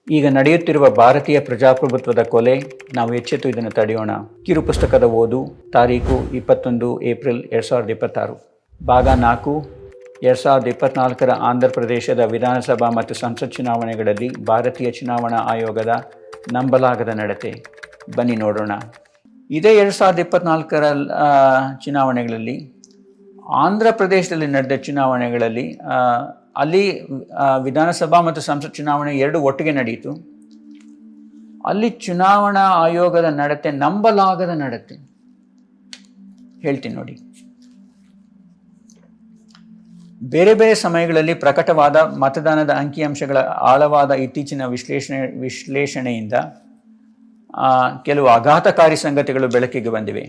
ಈಗ ನಡೆಯುತ್ತಿರುವ ಭಾರತೀಯ ಪ್ರಜಾಪ್ರಭುತ್ವದ ಕೊಲೆ, ನಾವು ಎಚ್ಚೆತ್ತು ಇದನ್ನು ತಡೆಯೋಣ. ಕಿರು ಪುಸ್ತಕದ ಓದು, ತಾರೀಕು 21 ಏಪ್ರಿಲ್ 2026. ಭಾಗ 4. 2024ರ ಆಂಧ್ರ ಪ್ರದೇಶದ ವಿಧಾನಸಭಾ ಮತ್ತು ಸಂಸತ್ ಚುನಾವಣೆಗಳಲ್ಲಿ ಭಾರತೀಯ ಚುನಾವಣಾ ಆಯೋಗದ ನಂಬಲಾಗದ ನಡತೆ. ಬನ್ನಿ ನೋಡೋಣ. ಇದೇ 2024ರ ಚುನಾವಣೆಗಳಲ್ಲಿ ಆಂಧ್ರ ಪ್ರದೇಶದಲ್ಲಿ ನಡೆದ ಚುನಾವಣೆಗಳಲ್ಲಿ ಅಲ್ಲಿ ವಿಧಾನಸಭಾ ಮತ್ತು ಸಂಸತ್ ಚುನಾವಣೆ ಎರಡು ಒಟ್ಟಿಗೆ ನಡೆಯಿತು. ಅಲ್ಲಿ ಚುನಾವಣಾ ಆಯೋಗದ ನಡತೆ ನಂಬಲಾಗದ ನಡತೆ. ಹೇಳ್ತೀನಿ ನೋಡಿ. ಬೇರೆ ಬೇರೆ ಸಮಯಗಳಲ್ಲಿ ಪ್ರಕಟವಾದ ಮತದಾನದ ಅಂಕಿಅಂಶಗಳ ಆಳವಾದ ಇತ್ತೀಚಿನ ವಿಶ್ಲೇಷಣೆಯಿಂದ ಕೆಲವು ಆಘಾತಕಾರಿ ಸಂಗತಿಗಳು ಬೆಳಕಿಗೆ ಬಂದಿವೆ.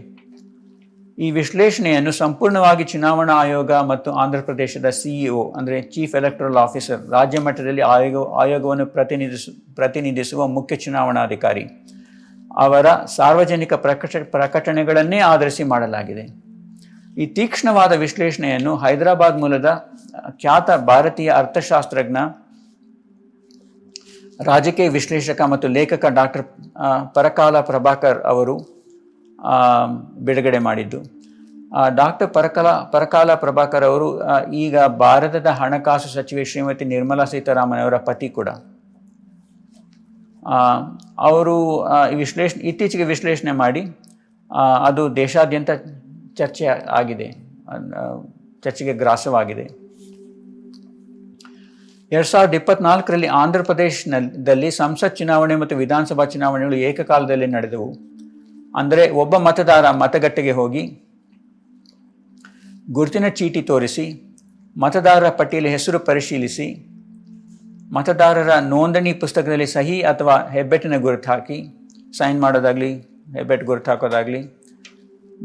ಈ ವಿಶ್ಲೇಷಣೆಯನ್ನು ಸಂಪೂರ್ಣವಾಗಿ ಚುನಾವಣಾ ಆಯೋಗ ಮತ್ತು ಆಂಧ್ರ ಪ್ರದೇಶದ ಸಿಇಒ ಅಂದರೆ ಚೀಫ್ ಎಲೆಕ್ಟರಲ್ ಆಫೀಸರ್, ರಾಜ್ಯ ಮಟ್ಟದಲ್ಲಿ ಆಯೋಗವನ್ನು ಪ್ರತಿನಿಧಿಸುವ ಮುಖ್ಯ ಚುನಾವಣಾಧಿಕಾರಿ ಅವರ ಸಾರ್ವಜನಿಕ ಪ್ರಕಟಣೆಗಳನ್ನೇ ಆಧರಿಸಿ ಮಾಡಲಾಗಿದೆ. ಈ ತೀಕ್ಷ್ಣವಾದ ವಿಶ್ಲೇಷಣೆಯನ್ನು ಹೈದರಾಬಾದ್ ಮೂಲದ ಖ್ಯಾತ ಭಾರತೀಯ ಅರ್ಥಶಾಸ್ತ್ರಜ್ಞ, ರಾಜಕೀಯ ವಿಶ್ಲೇಷಕ ಮತ್ತು ಲೇಖಕ ಡಾಕ್ಟರ್ ಪರಕಾಲ ಪ್ರಭಾಕರ್ ಅವರು ಬಿಡುಗಡೆ ಮಾಡಿದ್ದು. ಡಾಕ್ಟರ್ ಪರಕಾಲ ಪ್ರಭಾಕರ್ ಅವರು ಈಗ ಭಾರತದ ಹಣಕಾಸು ಸಚಿವೆ ಶ್ರೀಮತಿ ನಿರ್ಮಲಾ ಸೀತಾರಾಮನ್ ಅವರ ಪತಿ ಕೂಡ. ಅವರು ಇತ್ತೀಚೆಗೆ ವಿಶ್ಲೇಷಣೆ ಮಾಡಿ ಅದು ದೇಶಾದ್ಯಂತ ಚರ್ಚೆಗೆ ಗ್ರಾಸವಾಗಿದೆ. 2024ರಲ್ಲಿ ಆಂಧ್ರ ಪ್ರದೇಶದಲ್ಲಿ ಸಂಸತ್ ಚುನಾವಣೆ ಮತ್ತು ವಿಧಾನಸಭಾ ಚುನಾವಣೆಗಳು ಏಕಕಾಲದಲ್ಲಿ ನಡೆದವು. ಅಂದರೆ ಒಬ್ಬ ಮತದಾರ ಮತಗಟ್ಟೆಗೆ ಹೋಗಿ ಗುರುತಿನ ಚೀಟಿ ತೋರಿಸಿ, ಮತದಾರರ ಪಟ್ಟಿಯಲ್ಲಿ ಹೆಸರು ಪರಿಶೀಲಿಸಿ, ಮತದಾರರ ನೋಂದಣಿ ಪುಸ್ತಕದಲ್ಲಿ ಸಹಿ ಅಥವಾ ಹೆಬ್ಬೆಟ್ಟಿನ ಗುರುತು ಹಾಕಿ, ಸೈನ್ ಮಾಡೋದಾಗಲಿ ಹೆಬ್ಬೆಟ್ಟು ಗುರುತು ಹಾಕೋದಾಗಲಿ,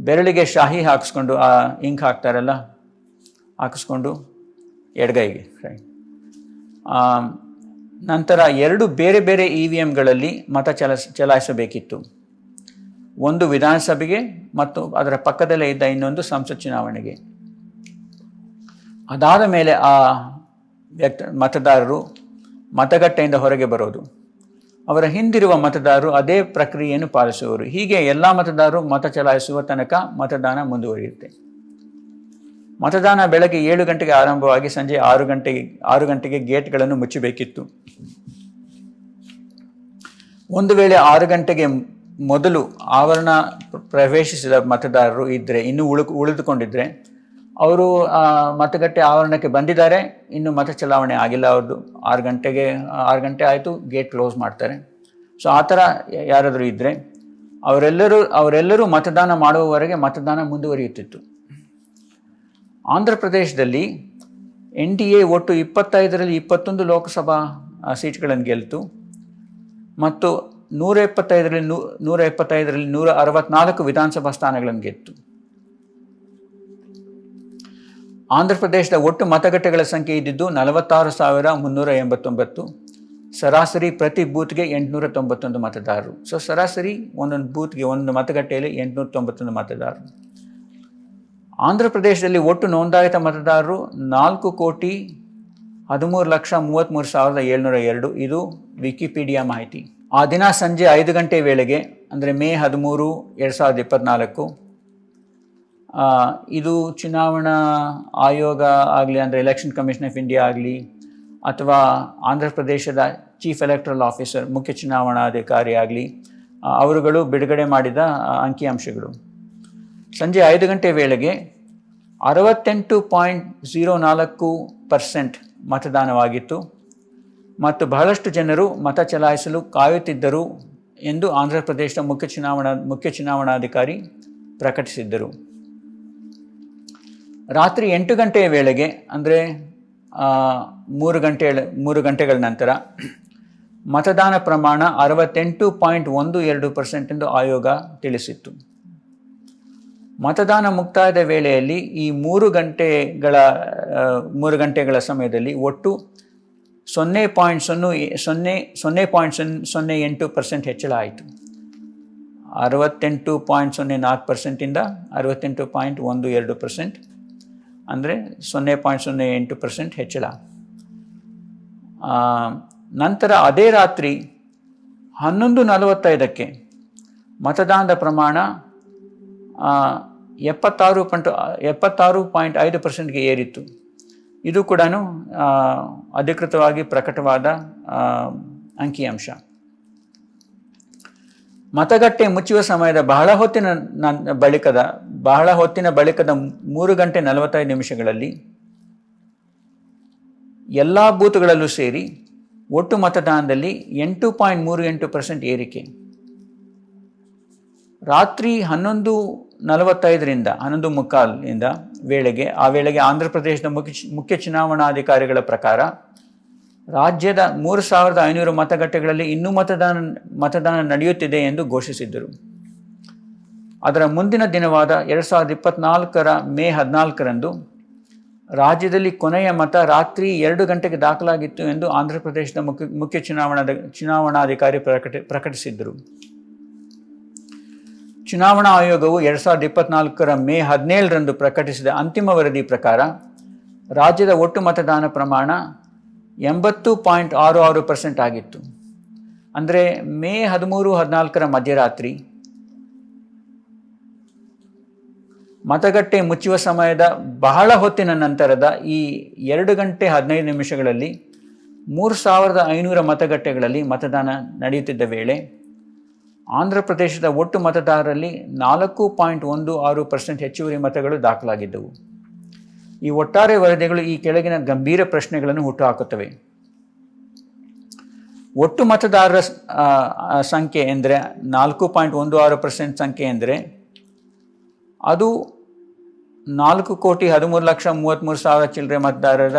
ಬೆರಳಿಗೆ ಶಾಹಿ ಹಾಕಿಸ್ಕೊಂಡು ಇಂಕ್ ಹಾಕ್ತಾರಲ್ಲ ಹಾಕಿಸ್ಕೊಂಡು ಎಡಗೈಗೆ ನಂತರ 2 ಬೇರೆ ಬೇರೆ EVMಗಳಲ್ಲಿ ಮತ ಚಲಾಯಿಸಬೇಕಿತ್ತು. ಒಂದು ವಿಧಾನಸಭೆಗೆ ಮತ್ತು ಅದರ ಪಕ್ಕದಲ್ಲೇ ಇದ್ದ ಇನ್ನೊಂದು ಸಂಸತ್ ಚುನಾವಣೆಗೆ. ಅದಾದ ಮೇಲೆ ಮತದಾರರು ಮತಗಟ್ಟೆಯಿಂದ ಹೊರಗೆ ಬರೋದು. ಅವರ ಹಿಂದಿರುವ ಮತದಾರರು ಅದೇ ಪ್ರಕ್ರಿಯೆಯನ್ನು ಪಾಲಿಸುವರು. ಹೀಗೆ ಎಲ್ಲ ಮತದಾರರು ಮತ ಚಲಾಯಿಸುವ ತನಕ ಮತದಾನ ಮುಂದುವರಿಯುತ್ತೆ. ಮತದಾನ ಬೆಳಗ್ಗೆ 7 ಗಂಟೆಗೆ ಆರಂಭವಾಗಿ ಸಂಜೆ 6 ಗಂಟೆಗೆ ಗೇಟ್ಗಳನ್ನು ಮುಚ್ಚಬೇಕಿತ್ತು. ಒಂದು ವೇಳೆ 6 ಗಂಟೆಗೆ ಮೊದಲು ಆವರಣ ಪ್ರವೇಶಿಸಿದ ಮತದಾರರು ಇದ್ದರೆ, ಇನ್ನೂ ಉಳಿದುಕೊಂಡಿದ್ದರೆ, ಅವರು ಮತಗಟ್ಟೆ ಆವರಣಕ್ಕೆ ಬಂದಿದ್ದಾರೆ, ಇನ್ನು ಮತ ಚಲಾವಣೆ ಆಗಿಲ್ಲ ಅವ್ರದ್ದು, 6 ಗಂಟೆ ಆಯಿತು, ಗೇಟ್ ಕ್ಲೋಸ್ ಮಾಡ್ತಾರೆ. ಸೊ ಆ ಥರ ಯಾರಾದರೂ ಇದ್ದರೆ ಅವರೆಲ್ಲರೂ ಮತದಾನ ಮಾಡುವವರೆಗೆ ಮತದಾನ ಮುಂದುವರಿಯುತ್ತಿತ್ತು. ಆಂಧ್ರ ಪ್ರದೇಶದಲ್ಲಿ NDA ಒಟ್ಟು 25ರಲ್ಲಿ 21 ಲೋಕಸಭಾ ಸೀಟ್ಗಳನ್ನು ಗೆಲ್ತು ಮತ್ತು 175ರಲ್ಲಿ 164 ವಿಧಾನಸಭಾ ಸ್ಥಾನಗಳನ್ನು ಗೆತ್ತು. ಆಂಧ್ರ ಪ್ರದೇಶದ ಒಟ್ಟು ಮತಗಟ್ಟೆಗಳ ಸಂಖ್ಯೆ ಇದ್ದಿದ್ದು 46,389. ಸರಾಸರಿ ಪ್ರತಿ ಬೂತ್ಗೆ 891 ಮತದಾರರು. ಸೊ ಸರಾಸರಿ ಒಂದೊಂದು ಬೂತ್ಗೆ, ಒಂದು ಮತಗಟ್ಟೆಯಲ್ಲಿ 891 ಮತದಾರರು. ಆಂಧ್ರ ಪ್ರದೇಶದಲ್ಲಿ ಒಟ್ಟು ನೋಂದಾಯಿತ ಮತದಾರರು 4,13,33,702. ಇದು ವಿಕಿಪೀಡಿಯಾ ಮಾಹಿತಿ. ಆ ದಿನ ಸಂಜೆ 5 ಗಂಟೆ ವೇಳೆಗೆ, ಅಂದರೆ ಮೇ 13, 2024, ಇದು ಚುನಾವಣಾ ಆಯೋಗ ಆಗಲಿ, ಅಂದರೆ ಎಲೆಕ್ಷನ್ ಕಮಿಷನ್ ಆಫ್ ಇಂಡಿಯಾ ಆಗಲಿ, ಅಥವಾ ಆಂಧ್ರ ಪ್ರದೇಶದ ಚೀಫ್ ಎಲೆಕ್ಟರಲ್ ಆಫೀಸರ್, ಮುಖ್ಯ ಚುನಾವಣಾಧಿಕಾರಿ ಆಗಲಿ, ಅವರುಗಳು ಬಿಡುಗಡೆ ಮಾಡಿದ ಅಂಕಿಅಂಶಗಳು. ಸಂಜೆ 5 ಗಂಟೆ ವೇಳೆಗೆ 68.04% ಮತದಾನವಾಗಿತ್ತು ಮತ್ತು ಬಹಳಷ್ಟು ಜನರು ಮತ ಚಲಾಯಿಸಲು ಕಾಯುತ್ತಿದ್ದರು ಎಂದು ಆಂಧ್ರ ಪ್ರದೇಶದ ಮುಖ್ಯ ಚುನಾವಣಾಧಿಕಾರಿ ಪ್ರಕಟಿಸಿದ್ದರು. ರಾತ್ರಿ 8 ಗಂಟೆಯ ವೇಳೆಗೆ, ಅಂದರೆ 3 ಗಂಟೆಗಳ ನಂತರ, ಮತದಾನ ಪ್ರಮಾಣ 68.12% ಎಂದು ಆಯೋಗ ತಿಳಿಸಿತ್ತು. ಮತದಾನ ಮುಕ್ತಾಯದ ವೇಳೆಯಲ್ಲಿ ಈ 3 ಗಂಟೆಗಳ ಸಮಯದಲ್ಲಿ ಒಟ್ಟು 0.08% ಹೆಚ್ಚಳ ಆಯಿತು. 68.04%ಇಂದ 68.12%, ಅಂದರೆ 0.08% ಹೆಚ್ಚಳ. ನಂತರ ಅದೇ ರಾತ್ರಿ 11:45 ಮತದಾನದ ಪ್ರಮಾಣ 76.5%ಗೆ ಏರಿತ್ತು. ಇದು ಕೂಡ ಅಧಿಕೃತವಾಗಿ ಪ್ರಕಟವಾದ ಅಂಕಿಅಂಶ. ಮತಗಟ್ಟೆ ಮುಚ್ಚುವ ಸಮಯದ ಬಹಳ ಹೊತ್ತಿನ ಬಳಿಕದ 3:45 ಎಲ್ಲ ಬೂತ್ಗಳಲ್ಲೂ ಸೇರಿ ಒಟ್ಟು ಮತದಾನದಲ್ಲಿ 8.38% ಏರಿಕೆ. ರಾತ್ರಿ 11:45 ವೇಳೆಗೆ ಆಂಧ್ರ ಪ್ರದೇಶದ ಮುಖ್ಯ ಚುನಾವಣಾಧಿಕಾರಿಗಳ ಪ್ರಕಾರ ರಾಜ್ಯದ 3,500 ಮತಗಟ್ಟೆಗಳಲ್ಲಿ ಇನ್ನೂ ಮತದಾನ ನಡೆಯುತ್ತಿದೆ ಎಂದು ಘೋಷಿಸಿದ್ದರು. ಅದರ ಮುಂದಿನ ದಿನವಾದ 2024 ಮೇ 14 ರಾಜ್ಯದಲ್ಲಿ ಕೊನೆಯ ಮತ ರಾತ್ರಿ 2 ಗಂಟೆಗೆ ದಾಖಲಾಗಿತ್ತು ಎಂದು ಆಂಧ್ರ ಪ್ರದೇಶದ ಮುಖ್ಯ ಚುನಾವಣಾಧಿಕಾರಿ ಪ್ರಕಟಿಸಿದ್ದರು. ಚುನಾವಣಾ ಆಯೋಗವು 2024 ಮೇ 17 ಪ್ರಕಟಿಸಿದ ಅಂತಿಮ ವರದಿ ಪ್ರಕಾರ ರಾಜ್ಯದ ಒಟ್ಟು ಮತದಾನ ಪ್ರಮಾಣ 80.66% ಆಗಿತ್ತು. ಅಂದರೆ ಮೇ 13-14 ಮಧ್ಯರಾತ್ರಿ ಮತಗಟ್ಟೆ ಮುಚ್ಚುವ ಸಮಯದ ಬಹಳ ಹೊತ್ತಿನ ನಂತರದ ಈ 2:15 3,500 ಮತಗಟ್ಟೆಗಳಲ್ಲಿ ಮತದಾನ ನಡೆಯುತ್ತಿದ್ದ ವೇಳೆ ಆಂಧ್ರ ಪ್ರದೇಶದ ಒಟ್ಟು ಮತದಾರರಲ್ಲಿ 4.16% ಹೆಚ್ಚುವರಿ ಮತಗಳು ದಾಖಲಾಗಿದ್ದವು. ಈ ಒಟ್ಟಾರೆ ವರದಿಗಳು ಈ ಕೆಳಗಿನ ಗಂಭೀರ ಪ್ರಶ್ನೆಗಳನ್ನು ಹುಟ್ಟುಹಾಕುತ್ತವೆ. ಒಟ್ಟು ಮತದಾರರ ಸಂಖ್ಯೆ ಎಂದರೆ 4.16% ಸಂಖ್ಯೆ ಎಂದರೆ ಅದು 4,13,33,000 ಚಿಲ್ಲರೆ ಮತದಾರರ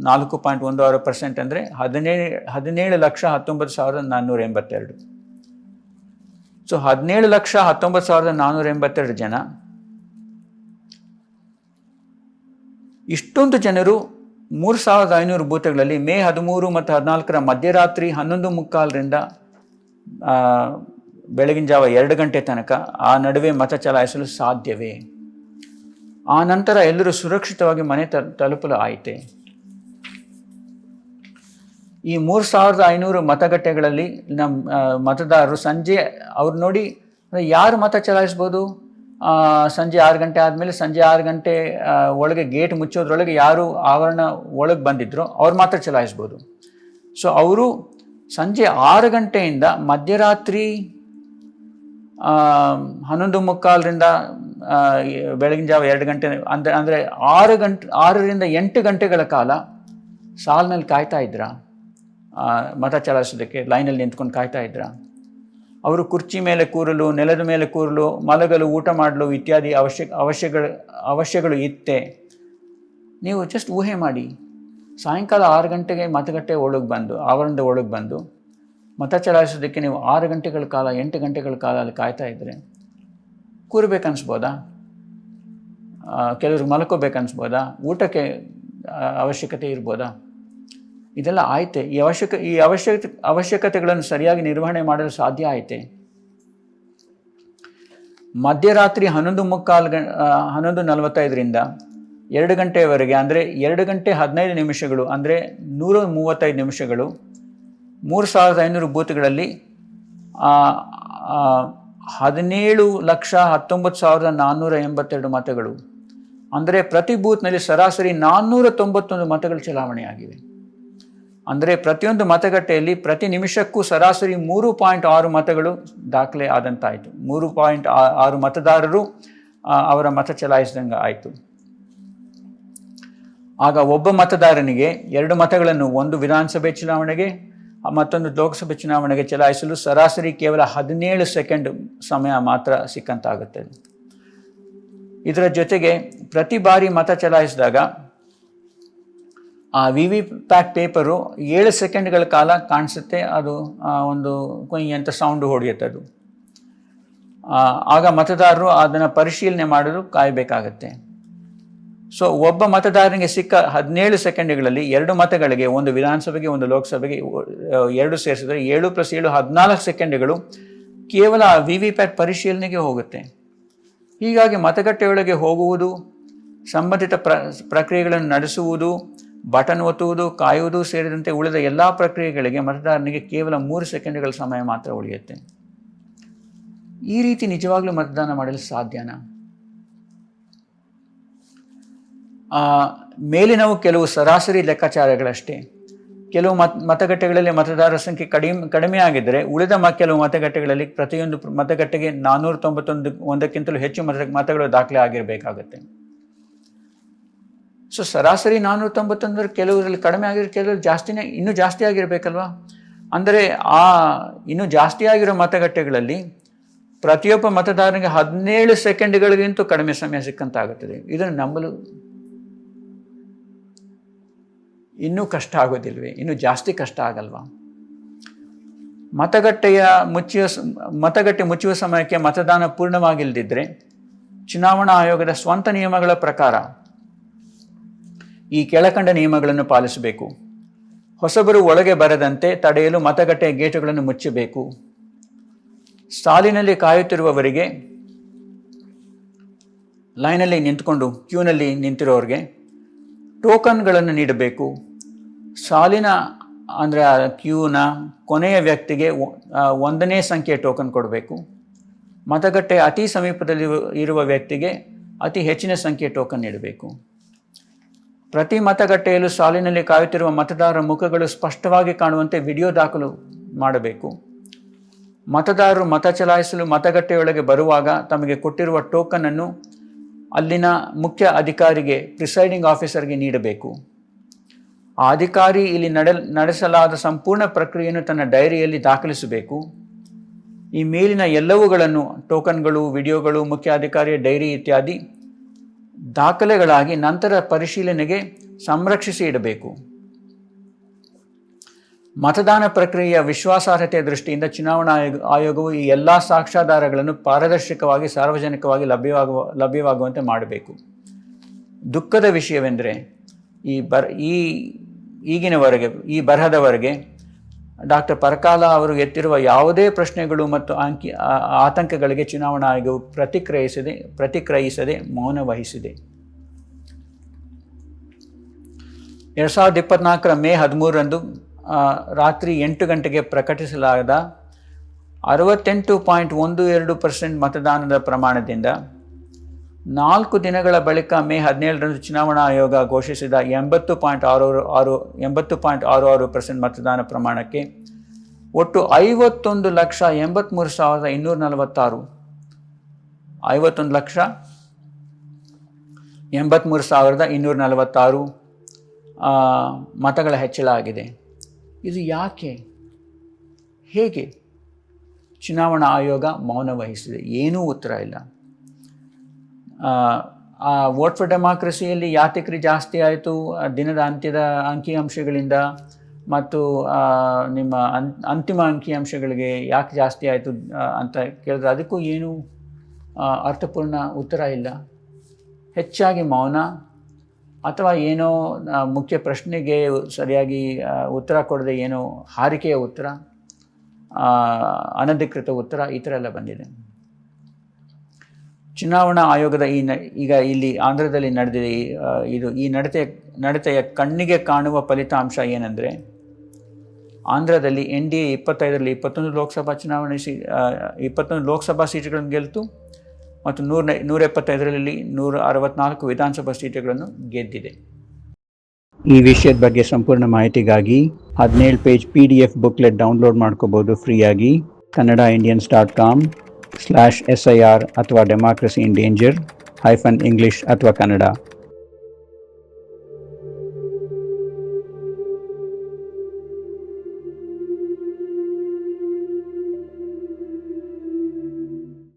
4.16% ಅಂದರೆ 17,19,482. ಸೊ 17,19,482 ಜನ. ಇಷ್ಟೊಂದು ಜನರು 3,500 ಬೂತ್ಗಳಲ್ಲಿ ಮೇ 13 ಮತ್ತು 14 ಮಧ್ಯರಾತ್ರಿ 11:45 ಬೆಳಗಿನ ಜಾವ 2 ಗಂಟೆ ತನಕ ಆ ನಡುವೆ ಮತ ಚಲಾಯಿಸಲು ಸಾಧ್ಯವೇ? ಆ ನಂತರ ಎಲ್ಲರೂ ಸುರಕ್ಷಿತವಾಗಿ ಮನೆ ತಲುಪಲು ಆಯಿತೆ? ಈ 3,500 ಮತಗಟ್ಟೆಗಳಲ್ಲಿ ಮತದಾರರು ಸಂಜೆ ಅವ್ರು ನೋಡಿ ಯಾರು ಮತ ಚಲಾಯಿಸ್ಬೋದು? ಸಂಜೆ 6 ಗಂಟೆ ಆದಮೇಲೆ ಸಂಜೆ 6 ಗಂಟೆ ಒಳಗೆ ಗೇಟ್ ಮುಚ್ಚೋದ್ರೊಳಗೆ ಯಾರು ಆವರಣ ಒಳಗೆ ಬಂದಿದ್ರು ಅವ್ರು ಮಾತ್ರ ಚಲಾಯಿಸ್ಬೋದು. ಸೊ ಅವರು ಸಂಜೆ 6 ಗಂಟೆಯಿಂದ ಮಧ್ಯರಾತ್ರಿ 11:45 ಬೆಳಗಿನ ಜಾವ 2 ಗಂಟೆ ಅಂದರೆ 6ರಿಂದ 8 ಗಂಟೆಗಳ ಕಾಲ ಸಾಲಿನಲ್ಲಿ ಕಾಯ್ತಾ ಇದ್ರಾ? ಮತ ಚಲಾಯಿಸೋದಕ್ಕೆ ಲೈನಲ್ಲಿ ನಿಂತ್ಕೊಂಡು ಕಾಯ್ತಾ ಇದ್ರಾ? ಅವರು ಕುರ್ಚಿ ಮೇಲೆ ಕೂರಲು, ನೆಲದ ಮೇಲೆ ಕೂರಲು, ಮಲಗಲು, ಊಟ ಮಾಡಲು ಇತ್ಯಾದಿ ಅವಶ್ಯಗಳು ಇತ್ತೆ? ನೀವು ಜಸ್ಟ್ ಊಹೆ ಮಾಡಿ. ಸಾಯಂಕಾಲ 6 ಗಂಟೆಗೆ ಮತಗಟ್ಟೆ ಆವರಣದ ಒಳಗೆ ಬಂದು ಮತ ಚಲಾಯಿಸೋದಕ್ಕೆ ನೀವು 6 ಗಂಟೆಗಳ ಕಾಲ 8 ಗಂಟೆಗಳ ಕಾಲ ಅಲ್ಲಿ ಕಾಯ್ತಾ ಇದ್ದರೆ ಕೂರಬೇಕನ್ನಿಸ್ಬೋದಾ? ಕೆಲವ್ರಿಗೆ ಮಲ್ಕೋಬೇಕನ್ನಿಸ್ಬೋದಾ? ಊಟಕ್ಕೆ ಅವಶ್ಯಕತೆ ಇರ್ಬೋದಾ? ಇದೆಲ್ಲ ಆಯ್ತೆ? ಈ ಅವಶ್ಯಕತೆಗಳನ್ನು ಸರಿಯಾಗಿ ನಿರ್ವಹಣೆ ಮಾಡಲು ಸಾಧ್ಯ ಆಯ್ತೆ? ಮಧ್ಯರಾತ್ರಿ 11:45 2 ಗಂಟೆಯವರೆಗೆ ಅಂದರೆ 2 ಗಂಟೆ 15 ನಿಮಿಷಗಳು ಅಂದರೆ 135 ನಿಮಿಷಗಳು 3,500 ಬೂತ್ಗಳಲ್ಲಿ 17,19,482 ಮತಗಳು. ಅಂದರೆ ಪ್ರತಿ ಬೂತ್ನಲ್ಲಿ ಸರಾಸರಿ 491 ಮತಗಳು ಚಲಾವಣೆಯಾಗಿವೆ. ಅಂದರೆ ಪ್ರತಿಯೊಂದು ಮತಗಟ್ಟೆಯಲ್ಲಿ ಪ್ರತಿ ನಿಮಿಷಕ್ಕೂ ಸರಾಸರಿ 3.6 ಮತಗಳು ದಾಖಲೆ ಆದಂತಾಯಿತು. 3.6 ಮತದಾರರು ಅವರ ಮತ ಚಲಾಯಿಸಿದಂಗೆ ಆಯಿತು. ಆಗ ಒಬ್ಬ ಮತದಾರನಿಗೆ 2 ಮತಗಳನ್ನು ಒಂದು ವಿಧಾನಸಭೆ ಚುನಾವಣೆಗೆ ಮತ್ತೊಂದು ಲೋಕಸಭೆ ಚುನಾವಣೆಗೆ ಚಲಾಯಿಸಲು ಸರಾಸರಿ ಕೇವಲ 17 ಸೆಕೆಂಡ್ ಸಮಯ ಮಾತ್ರ ಸಿಕ್ಕಂತಾಗುತ್ತೆ. ಇದರ ಜೊತೆಗೆ ಪ್ರತಿ ಬಾರಿ ಮತ ಚಲಾಯಿಸಿದಾಗ ಆ VVPAT ಪೇಪರು 7 ಸೆಕೆಂಡ್ಗಳ ಕಾಲ ಕಾಣಿಸುತ್ತೆ. ಅದು ಒಂದು ಕೊಯ್ ಅಂತ ಸೌಂಡು ಹೊಡೆಯುತ್ತೆ. ಅದು ಆಗ ಮತದಾರರು ಅದನ್ನು ಪರಿಶೀಲನೆ ಮಾಡಲು ಕಾಯಬೇಕಾಗತ್ತೆ. ಸೊ ಒಬ್ಬ ಮತದಾರನಿಗೆ ಸಿಕ್ಕ 17 ಸೆಕೆಂಡ್ಗಳಲ್ಲಿ 2 ಮತಗಳಿಗೆ, ಒಂದು ವಿಧಾನಸಭೆಗೆ ಒಂದು ಲೋಕಸಭೆಗೆ 2 ಸೇರಿಸಿದರೆ 7 + 7 14 ಸೆಕೆಂಡ್ಗಳು ಕೇವಲ VVPAT ಪರಿಶೀಲನೆಗೆ ಹೋಗುತ್ತೆ. ಹೀಗಾಗಿ ಮತಗಟ್ಟೆಯೊಳಗೆ ಹೋಗುವುದು, ಸಂಬಂಧಿತ ಪ್ರಕ್ರಿಯೆಗಳನ್ನು ನಡೆಸುವುದು ಬಟನ್ ಒತ್ತುವುದು, ಕಾಯುವುದು ಸೇರಿದಂತೆ ಉಳಿದ ಎಲ್ಲ ಪ್ರಕ್ರಿಯೆಗಳಿಗೆ ಮತದಾರನಿಗೆ ಕೇವಲ 3 ಸೆಕೆಂಡ್ಗಳ ಸಮಯ ಮಾತ್ರ ಉಳಿಯುತ್ತೆ. ಈ ರೀತಿ ನಿಜವಾಗ್ಲೂ ಮತದಾನ ಮಾಡಲು ಸಾಧ್ಯನಾ? ಮೇಲಿನವು ಕೆಲವು ಸರಾಸರಿ ಲೆಕ್ಕಾಚಾರಗಳಷ್ಟೇ. ಕೆಲವು ಮತಗಟ್ಟೆಗಳಲ್ಲಿ ಮತದಾರರ ಸಂಖ್ಯೆ ಕಡಿಮೆ ಆಗಿದ್ದರೆ ಉಳಿದ ಕೆಲವು ಮತಗಟ್ಟೆಗಳಲ್ಲಿ ಪ್ರತಿಯೊಂದು ಮತಗಟ್ಟೆಗೆ 491ಕ್ಕಿಂತಲೂ ಹೆಚ್ಚು ಮತಗಳು ದಾಖಲೆ ಆಗಿರಬೇಕಾಗುತ್ತೆ. ಸೊ ಸರಾಸರಿ 491 ಕೆಲವರಲ್ಲಿ ಕಡಿಮೆ ಆಗಿರೋ, ಕೆಲವರು ಜಾಸ್ತಿನೇ, ಇನ್ನೂ ಜಾಸ್ತಿ ಆಗಿರಬೇಕಲ್ವಾ? ಅಂದರೆ ಇನ್ನೂ ಜಾಸ್ತಿ ಆಗಿರೋ ಮತಗಟ್ಟೆಗಳಲ್ಲಿ ಪ್ರತಿಯೊಬ್ಬ ಮತದಾರನಿಗೆ 17 ಸೆಕೆಂಡ್ಗಳಿಗಿಂತೂ ಕಡಿಮೆ ಸಮಯ ಸಿಕ್ಕಂತಾಗುತ್ತದೆ. ಇದನ್ನು ನಂಬಲು ಇನ್ನೂ ಕಷ್ಟ ಆಗೋದಿಲ್ವೇ? ಇನ್ನೂ ಜಾಸ್ತಿ ಕಷ್ಟ ಆಗಲ್ವಾ? ಮತಗಟ್ಟೆ ಮುಚ್ಚುವ ಸಮಯಕ್ಕೆ ಮತದಾನ ಪೂರ್ಣವಾಗಿಲ್ಲದಿದ್ದರೆ ಚುನಾವಣಾ ಆಯೋಗದ ಸ್ವಂತ ನಿಯಮಗಳ ಪ್ರಕಾರ ಈ ಕೆಳಕಂಡ ನಿಯಮಗಳನ್ನು ಪಾಲಿಸಬೇಕು. ಹೊಸಬರು ಒಳಗೆ ಬರದಂತೆ ತಡೆಯಲು ಮತಗಟ್ಟೆಯ ಗೇಟುಗಳನ್ನು ಮುಚ್ಚಬೇಕು. ಸಾಲಿನಲ್ಲಿ ಕಾಯುತ್ತಿರುವವರಿಗೆ, ಲೈನಲ್ಲಿ ನಿಂತುಕೊಂಡು ಕ್ಯೂನಲ್ಲಿ ನಿಂತಿರೋರಿಗೆ ಟೋಕನ್ಗಳನ್ನು ನೀಡಬೇಕು. ಸಾಲಿನ ಅಂದರೆ ಕ್ಯೂನ ಕೊನೆಯ ವ್ಯಕ್ತಿಗೆ 1ನೇ ಸಂಖ್ಯೆಯ ಟೋಕನ್ ಕೊಡಬೇಕು. ಮತಗಟ್ಟೆಯ ಅತಿ ಸಮೀಪದಲ್ಲಿ ಇರುವ ವ್ಯಕ್ತಿಗೆ ಅತಿ ಹೆಚ್ಚಿನ ಸಂಖ್ಯೆಯ ಟೋಕನ್ ನೀಡಬೇಕು. ಪ್ರತಿ ಮತಗಟ್ಟೆಯಲ್ಲೂ ಸಾಲಿನಲ್ಲಿ ಕಾಯುತ್ತಿರುವ ಮತದಾರರ ಮುಖಗಳು ಸ್ಪಷ್ಟವಾಗಿ ಕಾಣುವಂತೆ ವಿಡಿಯೋ ದಾಖಲು ಮಾಡಬೇಕು. ಮತದಾರರು ಮತ ಚಲಾಯಿಸಲು ಮತಗಟ್ಟೆಯೊಳಗೆ ಬರುವಾಗ ತಮಗೆ ಕೊಟ್ಟಿರುವ ಟೋಕನನ್ನು ಅಲ್ಲಿನ ಮುಖ್ಯ ಅಧಿಕಾರಿಗೆ, ಪ್ರಿಸೈಡಿಂಗ್ ಆಫೀಸರ್ಗೆ ನೀಡಬೇಕು. ಆ ಅಧಿಕಾರಿ ಇಲ್ಲಿ ನಡೆಸಲಾದ ಸಂಪೂರ್ಣ ಪ್ರಕ್ರಿಯೆಯನ್ನು ತನ್ನ ಡೈರಿಯಲ್ಲಿ ದಾಖಲಿಸಬೇಕು. ಈ ಮೇಲಿನ ಎಲ್ಲವುಗಳನ್ನು, ಟೋಕನ್ಗಳು, ವಿಡಿಯೋಗಳು, ಮುಖ್ಯ ಅಧಿಕಾರಿಯ ಡೈರಿ ಇತ್ಯಾದಿ ದಾಖಲೆಗಳಾಗಿ ನಂತರ ಪರಿಶೀಲನೆಗೆ ಸಂರಕ್ಷಿಸಿ ಇಡಬೇಕು. ಮತದಾನ ಪ್ರಕ್ರಿಯೆಯ ವಿಶ್ವಾಸಾರ್ಹತೆಯ ದೃಷ್ಟಿಯಿಂದ ಚುನಾವಣಾ ಆಯೋಗವು ಈ ಎಲ್ಲ ಸಾಕ್ಷ್ಯಾಧಾರಗಳನ್ನು ಪಾರದರ್ಶಕವಾಗಿ, ಸಾರ್ವಜನಿಕವಾಗಿ ಲಭ್ಯವಾಗುವಂತೆ ಮಾಡಬೇಕು. ದುಃಖದ ವಿಷಯವೆಂದರೆ ಈ ಬರಹದವರೆಗೆ ಡಾಕ್ಟರ್ ಪರಕಾಲ ಅವರು ಎತ್ತಿರುವ ಯಾವುದೇ ಪ್ರಶ್ನೆಗಳು ಮತ್ತು ಆತಂಕಗಳಿಗೆ ಚುನಾವಣಾ ಆಯೋಗವು ಪ್ರತಿಕ್ರಿಯಿಸದೆ ಮೌನ ವಹಿಸಿದೆ. 2024 ಮೇ 13ರಂದು ರಾತ್ರಿ 8 ಗಂಟೆಗೆ ಪ್ರಕಟಿಸಲಾದ 68.12% ಮತದಾನದ ಪ್ರಮಾಣದಿಂದ 4 ದಿನಗಳ ಬಳಿಕ ಮೇ 17ರಂದು ಚುನಾವಣಾ ಆಯೋಗ ಘೋಷಿಸಿದ 80.66% ಮತದಾನ ಪ್ರಮಾಣಕ್ಕೆ ಒಟ್ಟು 51,83,246 ಮತಗಳ ಹೆಚ್ಚಳ ಆಗಿದೆ. ಇದು ಯಾಕೆ, ಹೇಗೆ? ಚುನಾವಣಾ ಆಯೋಗ ಮೌನ ವಹಿಸಿದೆ, ಏನೂ ಉತ್ತರ ಇಲ್ಲ. ವೋಟ್ ಫಾರ್ ಡೆಮಾಕ್ರಸಿಯಲ್ಲಿ ಯಾತಕ್ರಿ ಜಾಸ್ತಿ ಆಯಿತು ದಿನದ ಅಂತ್ಯದ ಅಂಕಿಅಂಶಗಳಿಂದ ಮತ್ತು ನಿಮ್ಮ ಅಂತಿಮ ಅಂಕಿಅಂಶಗಳಿಗೆ ಯಾಕೆ ಜಾಸ್ತಿ ಆಯಿತು ಅಂತ ಕೇಳಿದ್ರೆ ಅದಕ್ಕೂ ಏನೂ ಅರ್ಥಪೂರ್ಣ ಉತ್ತರ ಇಲ್ಲ. ಹೆಚ್ಚಾಗಿ ಮೌನ, ಅಥವಾ ಏನೋ ಮುಖ್ಯ ಪ್ರಶ್ನೆಗೆ ಸರಿಯಾಗಿ ಉತ್ತರ ಕೊಡದೆ ಏನೋ ಹಾರಿಕೆಯ ಉತ್ತರ, ಅನಧಿಕೃತ ಉತ್ತರ, ಈ ಥರ ಎಲ್ಲ ಬಂದಿದೆ. ಚುನಾವಣಾ ಆಯೋಗದ ಈಗ ಇಲ್ಲಿ ಆಂಧ್ರದಲ್ಲಿ ನಡೆದಿದೆ ಈ ನಡತೆಯ ಕಣ್ಣಿಗೆ ಕಾಣುವ ಫಲಿತಾಂಶ ಏನೆಂದರೆ, ಆಂಧ್ರದಲ್ಲಿ NDA 25ರಲ್ಲಿ 21 ಲೋಕಸಭಾ ಸೀಟುಗಳನ್ನು ಗೆಲ್ತು ಮತ್ತು 175ರಲ್ಲಿ 164 ವಿಧಾನಸಭಾ ಸೀಟುಗಳನ್ನು ಗೆದ್ದಿದೆ. ಈ ವಿಷಯದ ಬಗ್ಗೆ ಸಂಪೂರ್ಣ ಮಾಹಿತಿಗಾಗಿ 17 ಪೇಜ್ PDF ಬುಕ್ಲೆಟ್ ಡೌನ್ಲೋಡ್ ಮಾಡ್ಕೋಬೋದು ಫ್ರೀಯಾಗಿ. kannadaindians.com/SIR ಅಥವಾ ಡೆಮಾಕ್ರಸಿ ಇನ್ ಡೇಂಜರ್ -English ಅಥವಾ ಕನ್ನಡ